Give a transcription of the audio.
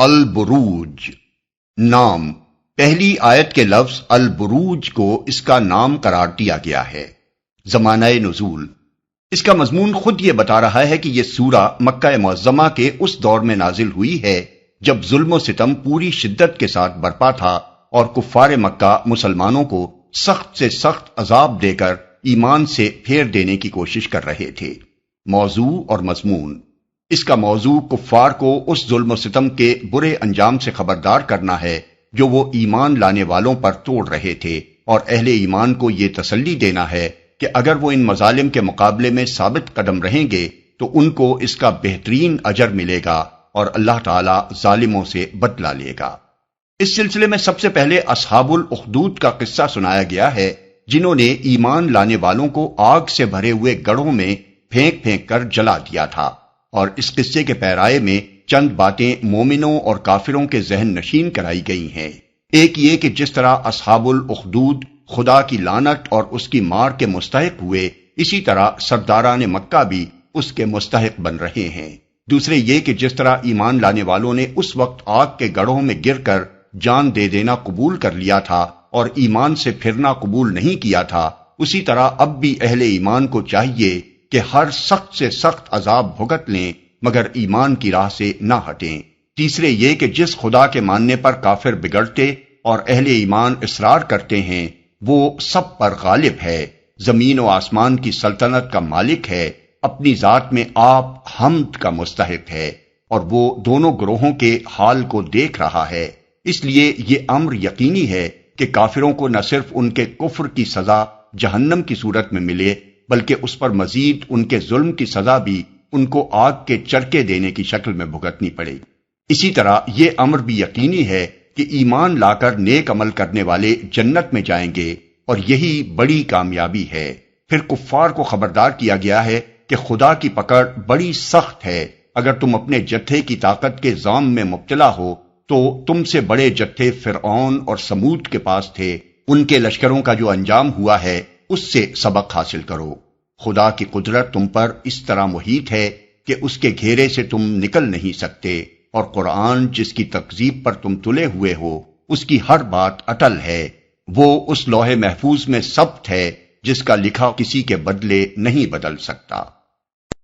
البروج نام، پہلی آیت کے لفظ البروج کو اس کا نام قرار دیا گیا ہے۔ زمانہ نزول، اس کا مضمون خود یہ بتا رہا ہے کہ یہ سورہ مکہ معظمہ کے اس دور میں نازل ہوئی ہے جب ظلم و ستم پوری شدت کے ساتھ برپا تھا اور کفار مکہ مسلمانوں کو سخت سے سخت عذاب دے کر ایمان سے پھیر دینے کی کوشش کر رہے تھے۔ موضوع اور مضمون، اس کا موضوع کفار کو اس ظلم و ستم کے برے انجام سے خبردار کرنا ہے جو وہ ایمان لانے والوں پر توڑ رہے تھے، اور اہل ایمان کو یہ تسلی دینا ہے کہ اگر وہ ان مظالم کے مقابلے میں ثابت قدم رہیں گے تو ان کو اس کا بہترین اجر ملے گا اور اللہ تعالی ظالموں سے بدلہ لے گا۔ اس سلسلے میں سب سے پہلے اصحاب الاخدود کا قصہ سنایا گیا ہے، جنہوں نے ایمان لانے والوں کو آگ سے بھرے ہوئے گڑھوں میں پھینک پھینک کر جلا دیا تھا، اور اس قصے کے پیرائے میں چند باتیں مومنوں اور کافروں کے ذہن نشین کرائی گئی ہیں۔ ایک یہ کہ جس طرح اصحاب الاخدود خدا کی لعنت اور اس کی مار کے مستحق ہوئے، اسی طرح سرداران مکہ بھی اس کے مستحق بن رہے ہیں۔ دوسرے یہ کہ جس طرح ایمان لانے والوں نے اس وقت آگ کے گڑھوں میں گر کر جان دے دینا قبول کر لیا تھا اور ایمان سے پھرنا قبول نہیں کیا تھا، اسی طرح اب بھی اہل ایمان کو چاہیے کہ ہر سخت سے سخت عذاب بھگت لیں مگر ایمان کی راہ سے نہ ہٹیں۔ تیسرے یہ کہ جس خدا کے ماننے پر کافر بگڑتے اور اہل ایمان اصرار کرتے ہیں وہ سب پر غالب ہے، زمین و آسمان کی سلطنت کا مالک ہے، اپنی ذات میں آپ حمد کا مستحق ہے، اور وہ دونوں گروہوں کے حال کو دیکھ رہا ہے۔ اس لیے یہ امر یقینی ہے کہ کافروں کو نہ صرف ان کے کفر کی سزا جہنم کی صورت میں ملے بلکہ اس پر مزید ان کے ظلم کی سزا بھی ان کو آگ کے چرکے دینے کی شکل میں بھگتنی پڑے۔ اسی طرح یہ امر بھی یقینی ہے کہ ایمان لا کر نیک عمل کرنے والے جنت میں جائیں گے، اور یہی بڑی کامیابی ہے۔ پھر کفار کو خبردار کیا گیا ہے کہ خدا کی پکڑ بڑی سخت ہے، اگر تم اپنے جتھے کی طاقت کے ضام میں مبتلا ہو تو تم سے بڑے جتھے فرعون اور سمود کے پاس تھے، ان کے لشکروں کا جو انجام ہوا ہے اس سے سبق حاصل کرو۔ خدا کی قدرت تم پر اس طرح محیط ہے کہ اس کے گھیرے سے تم نکل نہیں سکتے، اور قرآن جس کی تکذیب پر تم تلے ہوئے ہو اس کی ہر بات اٹل ہے، وہ اس لوح محفوظ میں ثبت ہے جس کا لکھا کسی کے بدلے نہیں بدل سکتا۔